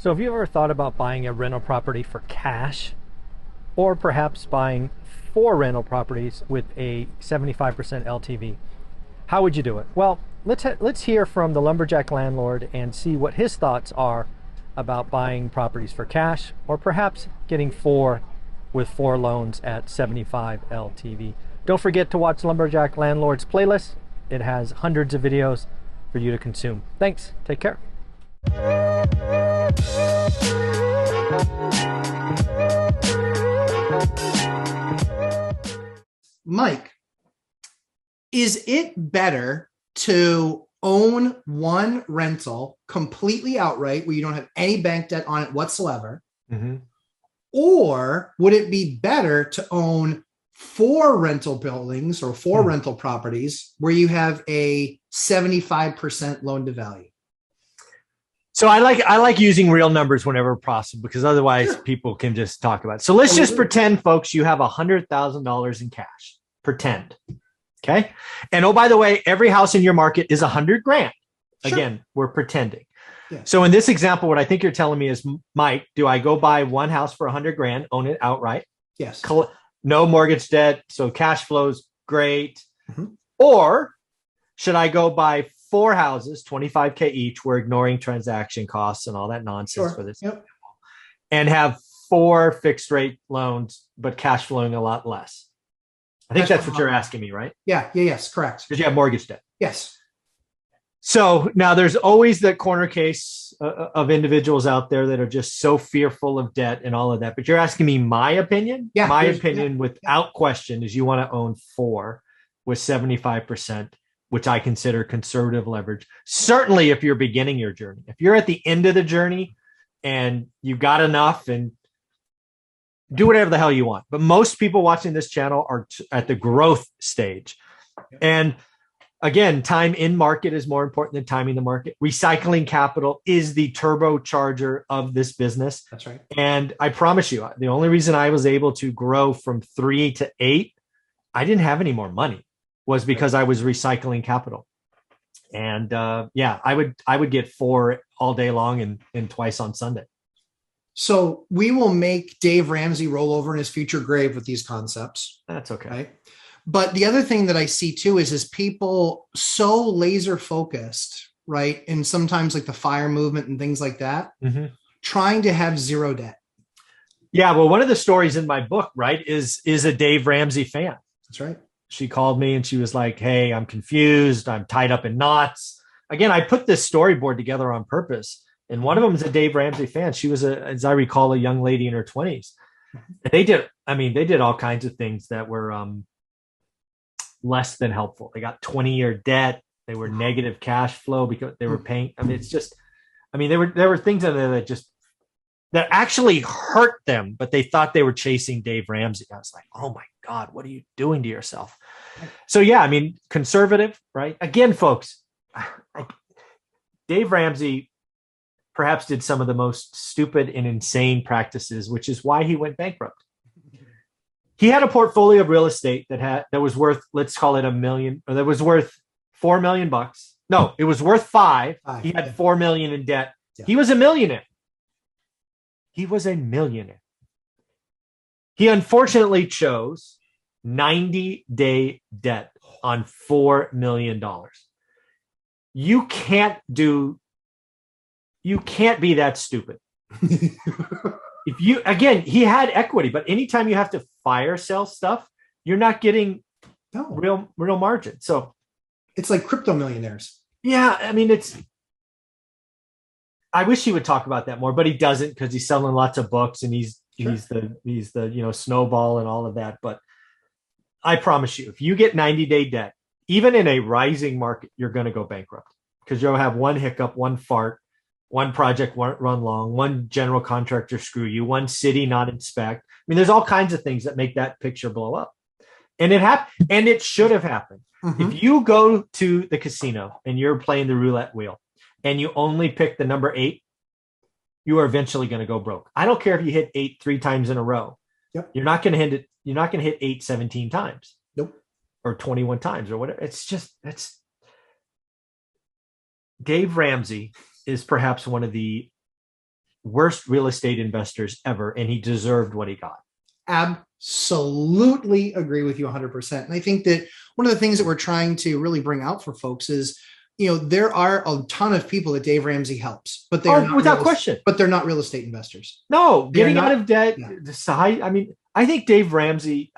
So have you ever thought about buying a rental property for cash, or perhaps buying four rental properties with a 75% LTV? How would you do it? Well, let's hear from the lumberjack landlord and see what his thoughts are about buying properties for cash, or perhaps getting four with four loans at 75 LTV. Don't forget to watch Lumberjack Landlord's playlist. It has hundreds of videos for you to consume. Thanks. Take care. Mike, is it better to own one rental completely outright where you don't have any bank debt on it whatsoever? Mm-hmm. Or would it be better to own four rental buildings or four rental properties where you have a 75% loan to value? So I like using real numbers whenever possible, because otherwise people can just talk about it. So let's just pretend, folks, you have $100,000 in cash. Pretend. Okay. And oh, by the way, every house in your market is $100,000. Again, we're pretending. Yeah. So in this example, what I think you're telling me is, Mike, do I go buy one house for $100,000, own it outright? Yes. No mortgage debt, so cash flow's great. Mm-hmm. Or should I go buy four houses, $25,000 each? We're ignoring transaction costs and all that nonsense for this. Yep. And have four fixed rate loans, but cash flowing a lot less. I think that's what you're asking me, right? Yeah. Yes. Correct. Because you have mortgage debt. Yes. So now there's always the corner case of individuals out there that are just so fearful of debt and all of that. But you're asking me my opinion? Yeah. My opinion, without question, is you want to own four with 75%, which I consider conservative leverage. Certainly if you're beginning your journey. If you're at the end of the journey and you've got enough, and do whatever the hell you want. But most people watching this channel are at the growth stage. And again, time in market is more important than timing the market. Recycling capital is the turbocharger of this business. That's right. And I promise you, the only reason I was able to grow from 3 to 8, I didn't have any more money, was because I was recycling capital. And I would get four all day long and twice on Sunday. So we will make Dave Ramsey roll over in his future grave with these concepts. That's okay. Right? But the other thing that I see too is people so laser focused, right? And sometimes like the FIRE movement and things like that, trying to have zero debt. Yeah. Well, one of the stories in my book, right, is a Dave Ramsey fan. That's right. She called me and she was like, "Hey, I'm confused. I'm tied up in knots." Again, I put this storyboard together on purpose. And one of them is a Dave Ramsey fan. She was, as I recall, a young lady in her 20s. And they did all kinds of things that were less than helpful. They got 20-year debt. They were negative cash flow because they were paying. There were things in there that actually hurt them, but they thought they were chasing Dave Ramsey. I was like, oh my God, what are you doing to yourself? So yeah, conservative, right? Again, folks, Dave Ramsey perhaps did some of the most stupid and insane practices, which is why he went bankrupt. He had a portfolio of real estate that was worth, let's call it $1 million, or that was worth $4 million. No, it was worth $5 million. He had $4 million in debt. Yeah. He was a millionaire. He unfortunately chose 90-day debt on $4 million. You can't be that stupid. He had equity, but anytime you have to fire sale stuff, you're not getting real margin. So it's like crypto millionaires. Yeah. I wish he would talk about that more, but he doesn't, because he's selling lots of books and he's the snowball and all of that. But I promise you, if you get 90-day debt, even in a rising market, you're going to go bankrupt, because you'll have one hiccup, one fart, one project won't run long, one general contractor screw you, one city not inspect. There's all kinds of things that make that picture blow up. And it should have happened. Mm-hmm. If you go to the casino and you're playing the roulette wheel and you only pick the number 8, you are eventually going to go broke. I don't care if you hit 8 3 times in a row. Yep. You're not going to hit it. You're not going to hit 8 17 times. Nope. Or 21 times or whatever. That's Dave Ramsey is perhaps one of the worst real estate investors ever, and he deserved what he got. Absolutely agree with you 100%. And I think that one of the things that we're trying to really bring out for folks is, there are a ton of people that Dave Ramsey helps, but they are not without question, but they're not real estate investors. No, getting out of debt. I mean, I think Dave Ramsey,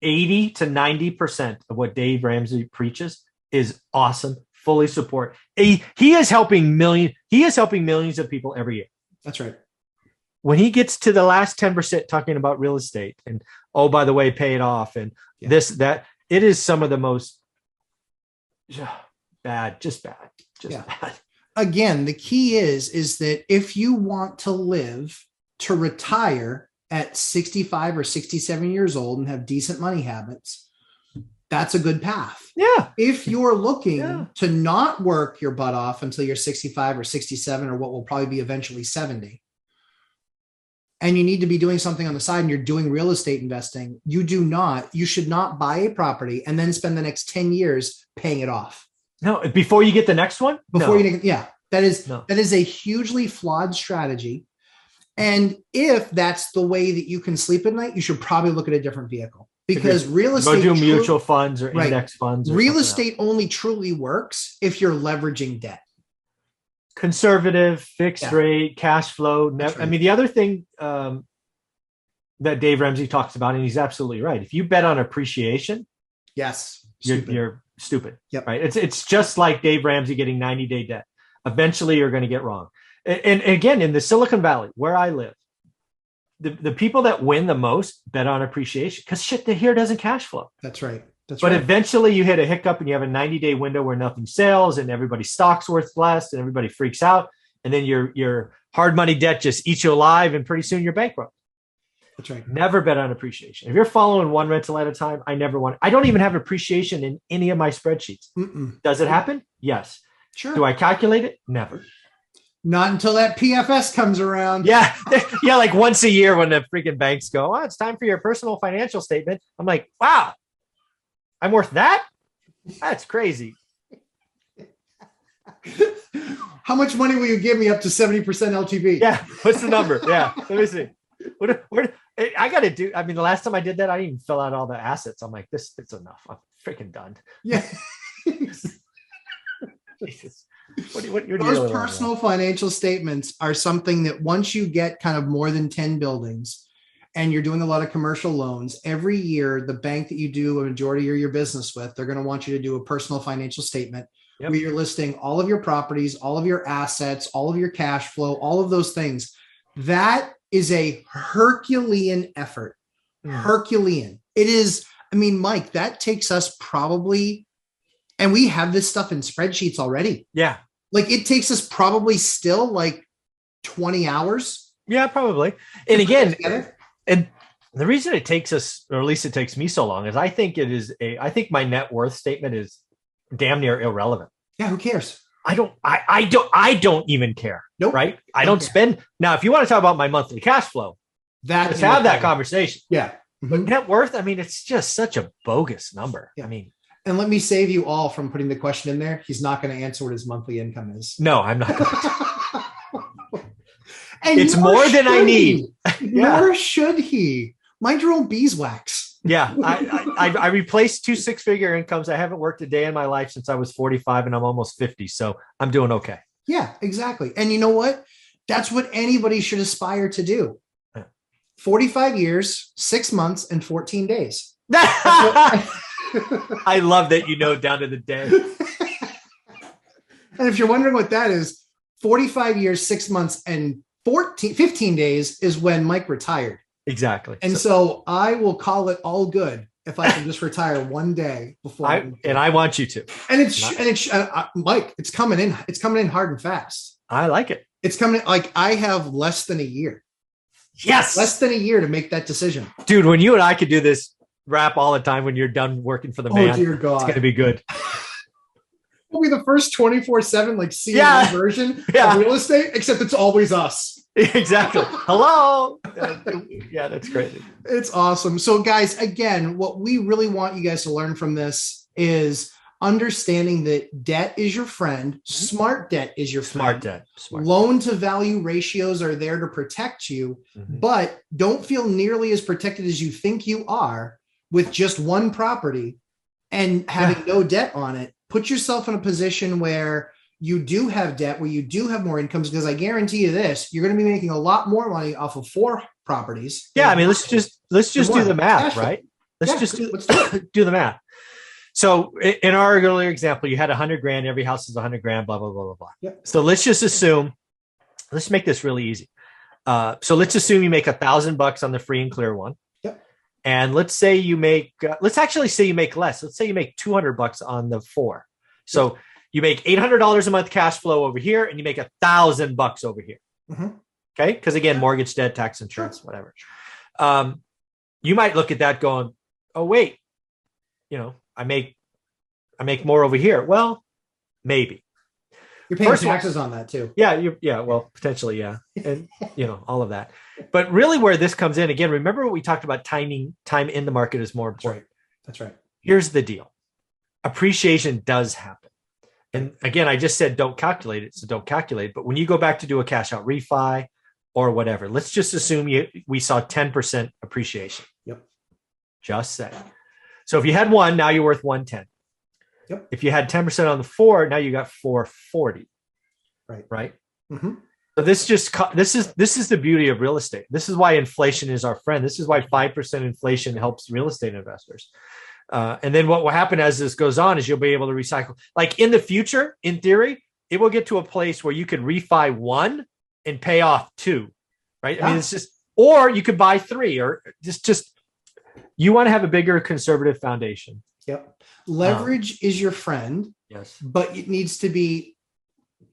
80 to 90% of what Dave Ramsey preaches is awesome. Fully support. He is helping millions of people every year. That's right. When he gets to the last 10% talking about real estate and, oh, by the way, pay it off and that, it is some of the most bad. Again, the key is that if you want to live to retire at 65 or 67 years old and have decent money habits, that's a good path. Yeah. If you're looking to not work your butt off until you're 65 or 67 or what will probably be eventually 70, and you need to be doing something on the side and you're doing real estate investing, you should not buy a property and then spend the next 10 years paying it off. No, before you get the next one? That is a hugely flawed strategy. And if that's the way that you can sleep at night, you should probably look at a different vehicle, because real estate, go do mutual funds or index funds. Real estate only truly works if you're leveraging debt. Conservative, fixed rate, cash flow. Right. I mean, the other thing that Dave Ramsey talks about, and he's absolutely right. If you bet on appreciation, you're stupid. Yep. Right. It's just like Dave Ramsey getting 90-day debt. Eventually, you're going to get wrong. And again, in the Silicon Valley, where I live, the people that win the most bet on appreciation, because shit here doesn't cash flow. That's right. But eventually you hit a hiccup and you have a 90-day window where nothing sells and everybody's stock's worth less and everybody freaks out. And then your hard money debt just eats you alive and pretty soon you're bankrupt. That's right. Never bet on appreciation. If you're following one rental at a time, I don't even have appreciation in any of my spreadsheets. Does it happen? Yes. Sure. Do I calculate it? Never. Not until that PFS comes around. Yeah. Like once a year when the freaking banks go, oh, it's time for your personal financial statement. I'm like, wow, I'm worth that? That's crazy. How much money will you give me up to 70% LTV? Yeah. What's the number? Yeah. Let me see. What I got to do. I mean, the last time I did that, I didn't even fill out all the assets. I'm like, it's enough. I'm freaking done. Yeah. Jesus. What Those personal financial statements are something that once you get kind of more than 10 buildings and you're doing a lot of commercial loans, every year, the bank that you do a majority of your business with, they're going to want you to do a personal financial statement where you're listing all of your properties, all of your assets, all of your cash flow, all of those things. That is a Herculean effort. Herculean. It is. I mean, Mike, that takes us probably, and we have this stuff in spreadsheets already. Yeah. Like it takes us probably still like 20 hours. Yeah, probably. And again, and the reason it takes us, or at least it takes me so long, is I think my net worth statement is damn near irrelevant. Yeah, who cares? I don't even care. Nope. Right? I don't spend. Now, if you want to talk about my monthly cash flow, let's have that conversation. Yeah. But net worth, I mean, it's just such a bogus number. Yeah. I mean, and let me save you all from putting the question in there. He's not going to answer what his monthly income is. No, I'm not going to. And it's more than I need. Nor should he. Mind your own beeswax. Yeah. I replaced 2 6-figure incomes. I haven't worked a day in my life since I was 45 and I'm almost 50. So I'm doing okay. Yeah, exactly. And you know what? That's what anybody should aspire to do. 45 years, 6 months, and 14 days. I love that you know down to the day. And if you're wondering what that is, 45 years, 6 months, and 15 days is when Mike retired. Exactly. And so I will call it all good if I can just retire one day before. I want you to. And it's Mike, it's coming in. It's coming in hard and fast. I like it. It's coming like I have less than a year. Yes. Less than a year to make that decision. Dude, when you and I could do this rap all the time when you're done working for the man, dear God, it's going to be good. We'll be the first 24/7 like CNN version of real estate, except it's always us. Exactly. Hello. Yeah, that's crazy. It's awesome. So guys, again, what we really want you guys to learn from this is understanding that debt is your friend, smart debt is your friend. Smart debt. Smart. Loan to value ratios are there to protect you, but don't feel nearly as protected as you think you are with just one property and having no debt on it. Put yourself in a position where you do have debt, where you do have more incomes, because I guarantee you this, you're going to be making a lot more money off of 4 properties. Yeah. I mean, let's just do the math, right? Let's do the math. So in our earlier example, you had 100 grand, every house is 100 grand, blah, blah, blah, blah, blah. Yep. So let's just assume, let's make this really easy. So let's assume you make $1,000 on the free and clear one. Yep. And let's say you make, let's actually say you make less. Let's say you make $200 on the 4. So you make $800 a month cash flow over here, and you make $1,000 over here. Okay. Because again, mortgage, debt, tax, insurance, whatever. You might look at that going, oh, wait, I make more over here. Well, maybe you're paying taxes on that too. Yeah. Well, potentially. Yeah. And all of that, but really where this comes in again, remember what we talked about, time in the market is more important. That's right. Here's the deal. Appreciation does happen. And again, I just said, don't calculate it. So don't calculate it. But when you go back to do a cash out refi or whatever, let's just assume we saw 10% appreciation. Yep. Just say. So if you had 1, now you're worth 110. Yep. If you had 10% on the 4, now you got 440. Right. So this is the beauty of real estate. This is why inflation is our friend. This is why 5% inflation helps real estate investors. And then what will happen as this goes on is you'll be able to recycle. Like in the future, in theory, it will get to a place where you could refi 1 and pay off 2. Right. I mean, it's just, or you could buy 3, or just. You want to have a bigger conservative foundation. Yep. Leverage is your friend. Yes. But it needs to be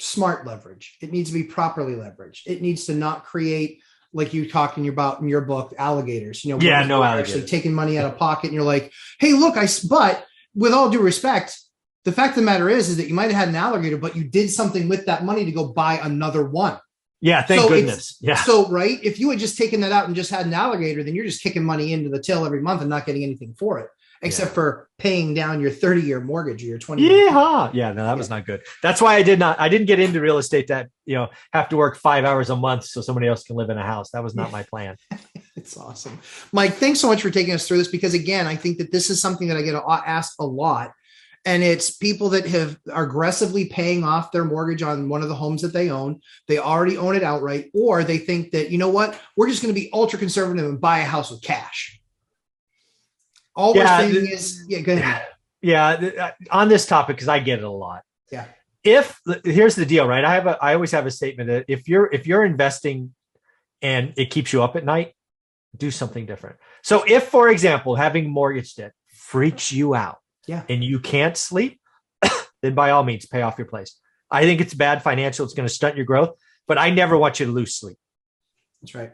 smart leverage. It needs to be properly leveraged. It needs to not create, like you talking about in your book, alligators. No alligators. Actually taking money out of pocket, and you're like, hey, look, but with all due respect, the fact of the matter is that you might have had an alligator, but you did something with that money to go buy another one. Yeah, thank goodness. Yeah. So, right, if you had just taken that out and just had an alligator, then you're just kicking money into the till every month and not getting anything for it, except for paying down your 30-year mortgage or your 20-year. Yeah, no, that was not good. That's why I didn't get into real estate that, have to work 5 hours a month so somebody else can live in a house. That was not my plan. It's awesome. Mike, thanks so much for taking us through this, because again, I think that this is something that I get asked a lot. And it's people that are aggressively paying off their mortgage on one of the homes that they own. They already own it outright, or they think that, we're just going to be ultra conservative and buy a house with cash. All we're saying is, go ahead. Yeah, on this topic, because I get it a lot. Yeah. Here's the deal, right? I always have a statement that if you're investing and it keeps you up at night, do something different. So if, for example, having mortgage debt freaks you out, and you can't sleep, then by all means, pay off your place. I think it's bad financial. It's going to stunt your growth, but I never want you to lose sleep. That's right.